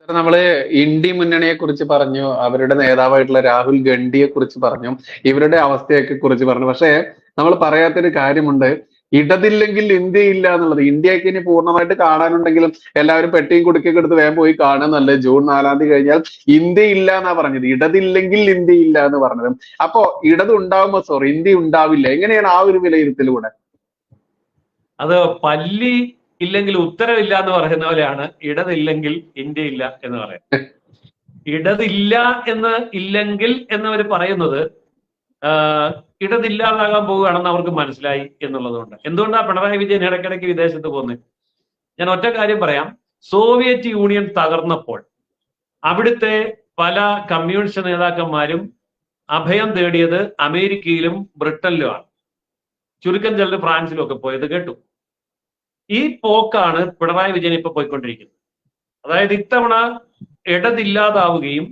നമ്മള് ഇന്ത്യ മുന്നണിയെ കുറിച്ച് പറഞ്ഞു, അവരുടെ നേതാവായിട്ടുള്ള രാഹുൽ ഗണ്ഡിയെ കുറിച്ച് പറഞ്ഞു, ഇവരുടെ അവസ്ഥയൊക്കെ കുറിച്ച് പറഞ്ഞു. പക്ഷേ നമ്മൾ പറയാത്തൊരു കാര്യമുണ്ട്, ഇടതില്ലെങ്കിൽ ഇന്ത്യയില്ല എന്നുള്ളത്. ഇന്ത്യക്ക് ഇനി പൂർണ്ണമായിട്ട് കാണാനുണ്ടെങ്കിലും എല്ലാവരും പെട്ടിയും കുടുക്കൊക്കെ എടുത്ത് വേഗം പോയി കാണുന്നല്ലേ. ജൂൺ 4 കഴിഞ്ഞാൽ ഇന്ത്യ ഇല്ല എന്നാ പറഞ്ഞത്, ഇടതില്ലെങ്കിൽ ഇന്ത്യ ഇല്ല എന്ന് പറഞ്ഞത്. അപ്പോ ഇടത് ഉണ്ടാവുമ്പോ സോറി ഇന്ത്യ ഉണ്ടാവില്ല. എങ്ങനെയാണ് ആ ഒരു വിലയിരുത്തലൂടെ? അത് പല്ലി ഇല്ലെങ്കിൽ ഉത്തരവില്ല എന്ന് പറയുന്ന പോലെയാണ് ഇടതില്ലെങ്കിൽ ഇന്ത്യ ഇല്ല എന്ന് പറയുന്നത്. ഇടതില്ല എന്ന് ഇല്ലെങ്കിൽ എന്നവർ പറയുന്നത് ഇടതില്ലാതാകാൻ പോവുകയാണെന്ന് അവർക്ക് മനസ്സിലായി എന്നുള്ളതുകൊണ്ട്. എന്തുകൊണ്ടാണ് പിണറായി വിജയൻ ഇടയ്ക്കിടയ്ക്ക് വിദേശത്ത് പോകുന്നത്? ഞാൻ ഒറ്റ കാര്യം പറയാം. സോവിയറ്റ് യൂണിയൻ തകർന്നപ്പോൾ അവിടുത്തെ പല കമ്മ്യൂണിസ്റ്റ് നേതാക്കന്മാരും അഭയം തേടിയത് അമേരിക്കയിലും ബ്രിട്ടനിലുമാണ്. ചുരുക്കം ചിലർ ഫ്രാൻസിലും ഒക്കെ പോയത് കേട്ടു. ഈ പോക്കാണ് പിണറായി വിജയൻ ഇപ്പൊ പോയിക്കൊണ്ടിരിക്കുന്നത്. അതായത് ഇത്തവണ ഇടതില്ലാതാവുകയും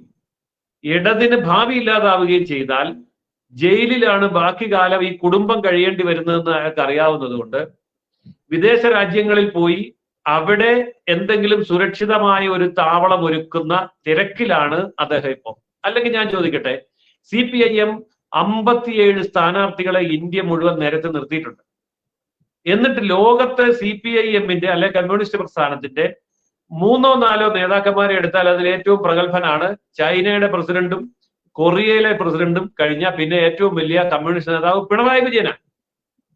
ഇടതിന് ഭാവി ഇല്ലാതാവുകയും ചെയ്താൽ ജയിലിലാണ് ബാക്കി കാലം ഈ കുടുംബം കഴിയേണ്ടി വരുന്നതെന്ന് അയാൾക്ക് അറിയാവുന്നത് കൊണ്ട് വിദേശ രാജ്യങ്ങളിൽ പോയി അവിടെ എന്തെങ്കിലും സുരക്ഷിതമായ ഒരു താവളം ഒരുക്കുന്ന തിരക്കിലാണ് അദ്ദേഹം ഇപ്പോൾ. അല്ലെങ്കിൽ ഞാൻ ചോദിക്കട്ടെ, CPIM 57 സ്ഥാനാർത്ഥികളെ ഇന്ത്യ മുഴുവൻ നിരത്തി നിർത്തിയിട്ടുണ്ട്. എന്നിട്ട് ലോകത്ത് CPIM-ന്റെ അല്ലെ കമ്മ്യൂണിസ്റ്റ് പ്രസ്ഥാനത്തിന്റെ 3 or 4 നേതാക്കന്മാരെ എടുത്താൽ അതിൽ ഏറ്റവും പ്രഗത്ഭനാണ് ചൈനയുടെ പ്രസിഡന്റും കൊറിയയിലെ പ്രസിഡന്റും കഴിഞ്ഞ പിന്നെ ഏറ്റവും വലിയ കമ്മ്യൂണിസ്റ്റ് നേതാവ് പിണറായി വിജയനാണ്.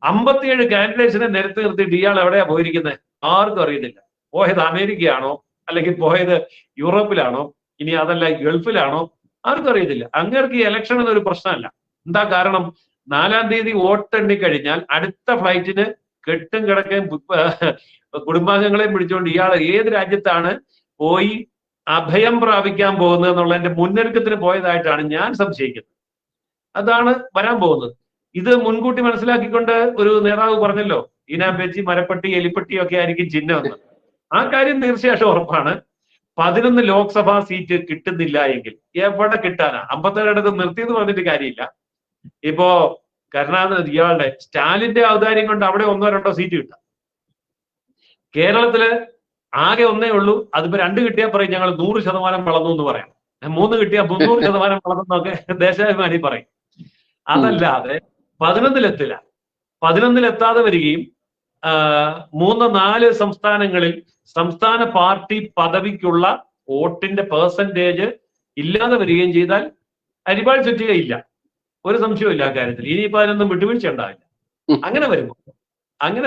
57 കാൻഡിഡേറ്റ്സിനെ നിരത്തി നിർത്തിയിട്ട് ഇയാൾ എവിടെയാ പോയിരിക്കുന്നത്? ആർക്കും അറിയത്തില്ല. പോയത് അമേരിക്കയാണോ, അല്ലെങ്കിൽ പോയത് യൂറോപ്പിലാണോ, ഇനി അതല്ല ഗൾഫിലാണോ, ആർക്കും അറിയത്തില്ല. അങ്ങേർക്ക് ഈ ഇലക്ഷൻ എന്നൊരു പ്രശ്നമല്ല. എന്താ കാരണം? 4-ാം തീയതി വോട്ടെണ്ണി കഴിഞ്ഞാൽ അടുത്ത ഫ്ലൈറ്റിന് കെട്ടും കിടക്കയും കുടുംബാംഗങ്ങളെയും പിടിച്ചുകൊണ്ട് ഇയാൾ ഏത് രാജ്യത്താണ് പോയി അഭയം പ്രാപിക്കാൻ പോകുന്നത് എന്നുള്ളതിന്റെ മുന്നൊരുക്കത്തിന് പോയതായിട്ടാണ് ഞാൻ സംശയിക്കുന്നത്. അതാണ് വരാൻ പോകുന്നത്. ഇത് മുൻകൂട്ടി മനസ്സിലാക്കിക്കൊണ്ട് ഒരു നേതാവ് പറഞ്ഞല്ലോ, ഈനാമ്പേച്ചി, മരപ്പട്ടി, എലിപ്പട്ടി ഒക്കെ ആയിരിക്കും ചിഹ്നമെന്ന്. ആ കാര്യം തീർച്ചയായിട്ടും ഉറപ്പാണ്. 11 ലോക്സഭാ സീറ്റ് കിട്ടുന്നില്ല എങ്കിൽ എവിടെ കിട്ടാനാ? 57 നിർത്തിയെന്ന് പറഞ്ഞിട്ട് കാര്യമില്ല. ഇപ്പോ കരുണാനിധി ഇയാളുടെ സ്റ്റാലിന്റെ ഔദാര്യം കൊണ്ട് അവിടെ 1-2 സീറ്റ് കിട്ടാം. കേരളത്തില് ആകെ 1 ഉള്ളൂ. അതിപ്പോ 2 കിട്ടിയാൽ പറയും ഞങ്ങൾ 100% വളർന്നു എന്ന് പറയാം. 3 കിട്ടിയാൽ 300% വളർന്നൊക്കെ ദേശാഭിമാനി പറയും. അതല്ലാതെ 11-ലെത്തില്ല. 11-ലെത്താതെ വരികയും 3-4 സംസ്ഥാനങ്ങളിൽ സംസ്ഥാന പാർട്ടി പദവിക്കുള്ള വോട്ടിന്റെ പെർസെന്റേജ് ഇല്ലാതെ വരികയും ചെയ്താൽ അരിവാൾ ചുറ്റുകയില്ല. ഒരു സംശയവും ഇല്ല കാര്യത്തിൽ. ഇനിയിപ്പോ അതിനൊന്നും വിട്ടുവീഴ്ച ഉണ്ടാവില്ല. അങ്ങനെ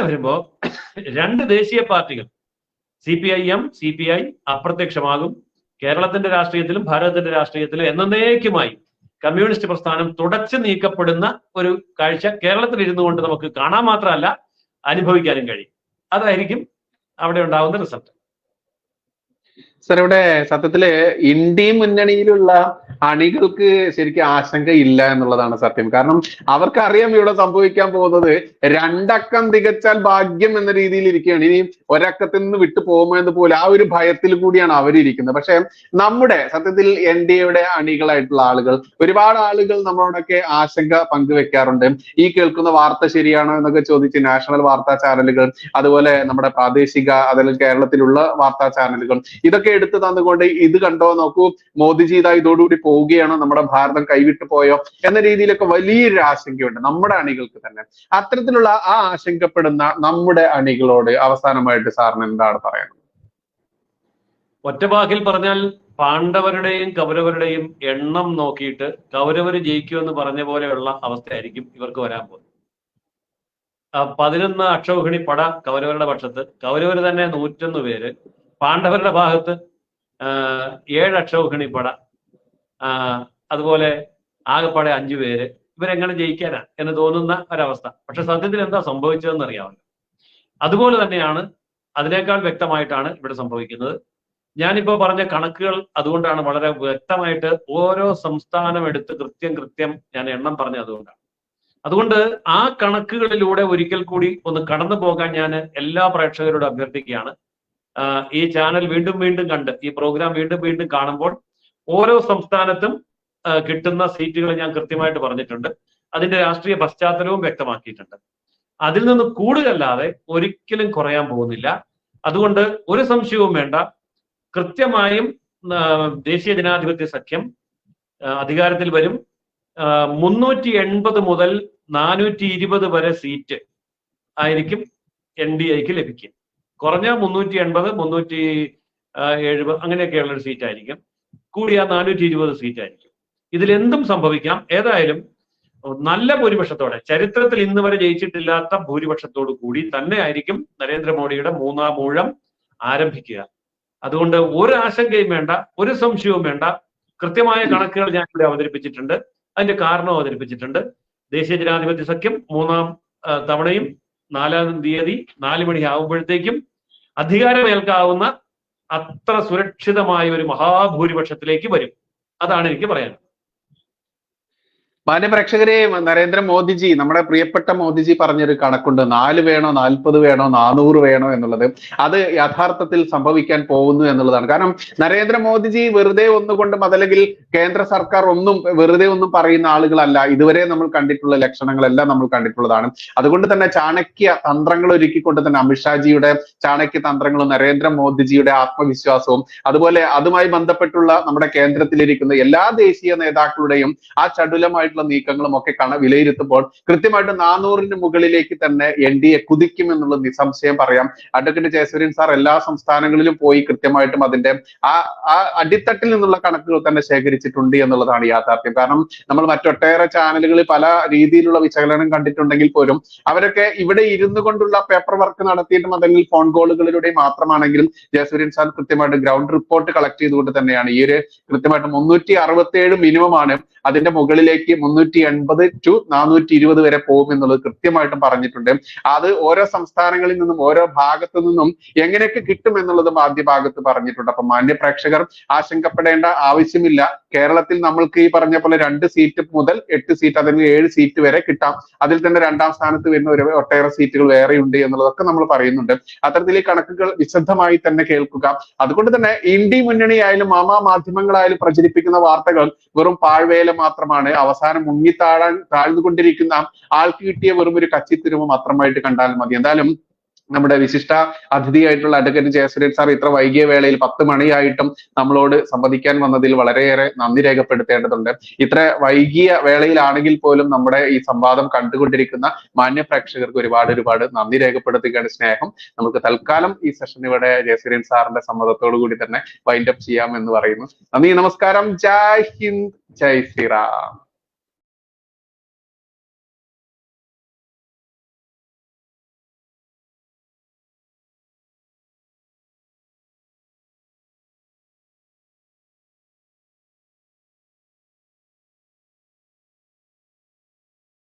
വരുമ്പോ 2 ദേശീയ പാർട്ടികൾ CPIM, CPI അപ്രത്യക്ഷമാകും. കേരളത്തിന്റെ രാഷ്ട്രീയത്തിലും ഭാരതത്തിന്റെ രാഷ്ട്രീയത്തിലും എന്നേക്കുമായി കമ്മ്യൂണിസ്റ്റ് പ്രസ്ഥാനം തുടച്ചു നീക്കപ്പെടുന്ന ഒരു കാഴ്ച കേരളത്തിൽ ഇരുന്നു കൊണ്ട് നമുക്ക് കാണാൻ മാത്രമല്ല അനുഭവിക്കാനും കഴിയും. അതായിരിക്കും അവിടെ ഉണ്ടാവുന്ന റിസൾട്ട്. സർ, ഇവിടെ സത്യത്തില് ഇന്ത്യ മുന്നണിയിലുള്ള അണികൾക്ക് ശരിക്കും ആശങ്ക ഇല്ല എന്നുള്ളതാണ് സത്യം. കാരണം അവർക്കറിയാം ഇവിടെ സംഭവിക്കാൻ പോകുന്നത് 2 അക്കം തികച്ചാൽ ഭാഗ്യം എന്ന രീതിയിൽ ഇരിക്കുകയാണ്. ഇനി 1 അക്കത്തിൽ നിന്ന് വിട്ടു പോകുമോ എന്ന് പോലെ ആ ഒരു ഭയത്തിൽ കൂടിയാണ് അവരിയ്ക്കുന്നത്. പക്ഷെ നമ്മുടെ സത്യത്തിൽ NDAയുടെ അണികളായിട്ടുള്ള ആളുകൾ, ഒരുപാട് ആളുകൾ നമ്മളോടൊക്കെ ആശങ്ക പങ്കുവെക്കാറുണ്ട്. ഈ കേൾക്കുന്ന വാർത്ത ശരിയാണോ എന്നൊക്കെ ചോദിച്ച് നാഷണൽ വാർത്താ ചാനലുകൾ, അതുപോലെ നമ്മുടെ പ്രാദേശിക അല്ലെങ്കിൽ കേരളത്തിലുള്ള വാർത്താ ചാനലുകൾ ഇതൊക്കെ എടുത്തു തന്നുകൊണ്ട് ഇത് കണ്ടോ, നോക്കൂ മോദിജി ഇതാ ഇതോടുകൂടി പോവുകയാണോ, നമ്മുടെ ഭാരതം കൈവിട്ടു പോയോ എന്ന രീതിയിലൊക്കെ വലിയൊരു ആശങ്കയുണ്ട് നമ്മുടെ അണികൾക്ക് തന്നെ. അത്തരത്തിലുള്ള ആ ആശങ്കപ്പെടുന്ന നമ്മുടെ അണികളോട് അവസാനമായിട്ട് സാറിന് എന്താണ് പറയുന്നത്? ഒറ്റ വാക്കിൽ പറഞ്ഞാൽ പാണ്ഡവരുടെയും കൗരവരുടെയും എണ്ണം നോക്കിയിട്ട് കൗരവര് ജയിക്കുമെന്ന് പറഞ്ഞ പോലെയുള്ള അവസ്ഥയായിരിക്കും ഇവർക്ക് വരാൻ പോകുന്നത്. 11 അക്ഷൗഹിണി പട കൗരവരുടെ പക്ഷത്ത്, കൗരവര് തന്നെ 101 പേര്, പാണ്ഡവരുടെ ഭാഗത്ത് 7 അക്ഷൗഹിണി പട, അതുപോലെ ആകെപ്പാടെ 5 പേര്. ഇവരെങ്ങനെ ജയിക്കാനാ എന്ന് തോന്നുന്ന ഒരവസ്ഥ. പക്ഷെ സത്യത്തിൽ എന്താ സംഭവിച്ചതെന്ന് അറിയാമല്ലോ. അതുപോലെ തന്നെയാണ്, അതിനേക്കാൾ വ്യക്തമായിട്ടാണ് ഇവിടെ സംഭവിക്കുന്നത്. ഞാനിപ്പോ പറഞ്ഞ കണക്കുകൾ അതുകൊണ്ടാണ് വളരെ വ്യക്തമായിട്ട് ഓരോ സംസ്ഥാനം എടുത്ത് കൃത്യം ഞാൻ എണ്ണം പറഞ്ഞത് അതുകൊണ്ടാണ്. അതുകൊണ്ട് ആ കണക്കുകളിലൂടെ ഒരിക്കൽ കൂടി ഒന്ന് കടന്നു പോകാൻ ഞാൻ എല്ലാ പ്രേക്ഷകരോടും അഭ്യർത്ഥിക്കുകയാണ്. ഈ ചാനൽ വീണ്ടും കണ്ട്, ഈ പ്രോഗ്രാം വീണ്ടും കാണുമ്പോൾ ഓരോ സംസ്ഥാനത്തും കിട്ടുന്ന സീറ്റുകൾ ഞാൻ കൃത്യമായിട്ട് പറഞ്ഞിട്ടുണ്ട്. അതിന്റെ രാഷ്ട്രീയ പശ്ചാത്തലവും വ്യക്തമാക്കിയിട്ടുണ്ട്. അതിൽ നിന്ന് കൂടുതലല്ലാതെ ഒരിക്കലും കുറയാൻ പോകുന്നില്ല. അതുകൊണ്ട് ഒരു സംശയവും വേണ്ട. കൃത്യമായും ദേശീയ ജനാധിപത്യ സഖ്യം അധികാരത്തിൽ വരും. 380 മുതൽ 420 വരെ സീറ്റ് ആയിരിക്കും NDAക്ക് ലഭിക്കും. കുറഞ്ഞ 380, 370 അങ്ങനെയൊക്കെയുള്ള ഒരു സീറ്റ് ആയിരിക്കും. കൂടിയ 420 സീറ്റ് ആയിരിക്കും. ഇതിലെന്തും സംഭവിക്കാം. ഏതായാലും നല്ല ഭൂരിപക്ഷത്തോടെ, ചരിത്രത്തിൽ ഇന്ന് വരെ ജയിച്ചിട്ടില്ലാത്ത ഭൂരിപക്ഷത്തോടു കൂടി തന്നെ ആയിരിക്കും നരേന്ദ്രമോദിയുടെ മൂന്നാം ഊഴം ആരംഭിക്കുക. അതുകൊണ്ട് ഒരു ആശങ്കയും വേണ്ട, ഒരു സംശയവും വേണ്ട. കൃത്യമായ കണക്കുകൾ ഞാൻ ഇവിടെ അവതരിപ്പിച്ചിട്ടുണ്ട്, അതിന്റെ കാരണം അവതരിപ്പിച്ചിട്ടുണ്ട്. ദേശീയ ജനാധിപത്യ സഖ്യം മൂന്നാം തവണയും 4-ാം തീയതി 4 മണി ആകുമ്പോഴത്തേക്കും അധികാരമേൽക്കാവുന്ന അത്ര സുരക്ഷിതമായ ഒരു മഹാഭൂരിപക്ഷത്തിലേക്ക് വരും. അതാണ് എനിക്ക് പറയാനുള്ളത്. മാന്യ പ്രേക്ഷകരെ, നരേന്ദ്രമോദിജി, നമ്മുടെ പ്രിയപ്പെട്ട മോദിജി പറഞ്ഞൊരു കണക്കുണ്ട്. 4 വേണോ 40 വേണോ 400 വേണോ എന്നുള്ളത്. അത് യഥാർത്ഥത്തിൽ സംഭവിക്കാൻ പോകുന്നു എന്നുള്ളതാണ്. കാരണം നരേന്ദ്രമോദിജി വെറുതെ ഒന്നുകൊണ്ടും അതല്ലെങ്കിൽ കേന്ദ്ര സർക്കാർ വെറുതെ ഒന്നും പറയുന്ന ആളുകളല്ല. ഇതുവരെ നമ്മൾ കണ്ടിട്ടുള്ള ലക്ഷണങ്ങളെല്ലാം നമ്മൾ കണ്ടിട്ടുള്ളതാണ്. അതുകൊണ്ട് തന്നെ ചാണക്യ തന്ത്രങ്ങൾ ഒരുക്കിക്കൊണ്ട് തന്നെ അമിത്ഷാജിയുടെ ചാണക്യ തന്ത്രങ്ങളും നരേന്ദ്രമോദിജിയുടെ ആത്മവിശ്വാസവും അതുപോലെ അതുമായി ബന്ധപ്പെട്ടുള്ള നമ്മുടെ കേന്ദ്രത്തിലിരിക്കുന്ന എല്ലാ ദേശീയ നേതാക്കളുടെയും ആ ചടുലമായിട്ടുള്ള നീക്കങ്ങളും ഒക്കെ വിലയിരുത്തുമ്പോൾ കൃത്യമായിട്ട് 400-ന് മുകളിലേക്ക് തന്നെ NDA കുതിക്കുമെന്നുള്ളത് നിസ്സംശയം പറയാം. അഡ്വക്കേറ്റ് ജയസൂര്യൻ സാർ എല്ലാ സംസ്ഥാനങ്ങളിലും പോയി കൃത്യമായിട്ടും അതിന്റെ ആ അടിത്തട്ടിൽ നിന്നുള്ള കണക്കുകൾ തന്നെ ശേഖരിച്ചിട്ടുണ്ട് എന്നുള്ളതാണ് യാഥാർത്ഥ്യം. കാരണം നമ്മൾ മറ്റൊട്ടേറെ ചാനലുകളിൽ പല രീതിയിലുള്ള വിശകലനം കണ്ടിട്ടുണ്ടെങ്കിൽ പോലും അവരൊക്കെ ഇവിടെ ഇരുന്നു കൊണ്ടുള്ള പേപ്പർ വർക്ക് നടത്തിയിട്ടും അല്ലെങ്കിൽ ഫോൺ കോളുകളിലൂടെ മാത്രമാണെങ്കിലും ജയസൂര്യൻ സാർ കൃത്യമായിട്ട് ഗ്രൗണ്ട് റിപ്പോർട്ട് കളക്ട് ചെയ്തുകൊണ്ട് തന്നെയാണ് ഈ ഒരു കൃത്യമായിട്ട് 367 മിനിമം ആണ്. അതിന്റെ മുകളിലേക്ക് 380 to 420 വരെ പോകും എന്നുള്ളത് കൃത്യമായിട്ടും പറഞ്ഞിട്ടുണ്ട്. അത് ഓരോ സംസ്ഥാനങ്ങളിൽ നിന്നും ഓരോ ഭാഗത്തു നിന്നും എങ്ങനെയൊക്കെ കിട്ടും എന്നുള്ളതും ആദ്യ ഭാഗത്ത് പറഞ്ഞിട്ടുണ്ട്. അപ്പൊ മാന്യ പ്രേക്ഷകർ ആശങ്കപ്പെടേണ്ട ആവശ്യമില്ല. കേരളത്തിൽ നമ്മൾക്ക് ഈ പറഞ്ഞ പോലെ 2 സീറ്റ് മുതൽ 8 സീറ്റ് അല്ലെങ്കിൽ 7 സീറ്റ് വരെ കിട്ടാം. അതിൽ തന്നെ 2-ാം സ്ഥാനത്ത് വരുന്ന ഒട്ടേറെ സീറ്റുകൾ വേറെയുണ്ട് എന്നുള്ളതൊക്കെ നമ്മൾ പറയുന്നുണ്ട്. അത്തരത്തിൽ ഈ കണക്കുകൾ വിശദമായി തന്നെ കേൾക്കുക. അതുകൊണ്ട് തന്നെ ഇന്ത്യ മുന്നണിയായാലും മാധ്യമങ്ങളായാലും പ്രചരിപ്പിക്കുന്ന വാർത്തകൾ വെറും പാഴ്വേല മാത്രമാണ്. അവസാനം താഴ്ന്നുകൊണ്ടിരിക്കുന്ന ആൾക്ക് കിട്ടിയ വെറും ഒരു കച്ചിത്തുരുമ്പ് മാത്രമായിട്ട് കണ്ടാൽ മതി. എന്തായാലും നമ്മുടെ വിശിഷ്ട അതിഥിയായിട്ടുള്ള അഡ്വക്കേറ്റ് ജയസൂര്യൻ സാർ ഇത്ര വൈകിയ വേളയിൽ 10 മണിയായിട്ടും നമ്മളോട് സംവദിക്കാൻ വന്നതിൽ വളരെയേറെ നന്ദി രേഖപ്പെടുത്തേണ്ടതുണ്ട്. ഇത്ര വൈകിയ വേളയിലാണെങ്കിൽ പോലും നമ്മുടെ ഈ സംവാദം കണ്ടുകൊണ്ടിരിക്കുന്ന മാന്യ പ്രേക്ഷകർക്ക് ഒരുപാട് നന്ദി രേഖപ്പെടുത്തുകയാണ്. സ്നേഹം. നമുക്ക് തൽക്കാലം ഈ സെഷൻ ഇവിടെ ജയസൂര്യൻ സാറിന്റെ സമ്മതത്തോടു കൂടി തന്നെ വൈൻഡ് അപ്പ് ചെയ്യാം എന്ന് പറയുന്നു. നന്ദി, നമസ്കാരം. ജയ് ഹിന്ദ്, ജയ് ശ്രീറാം.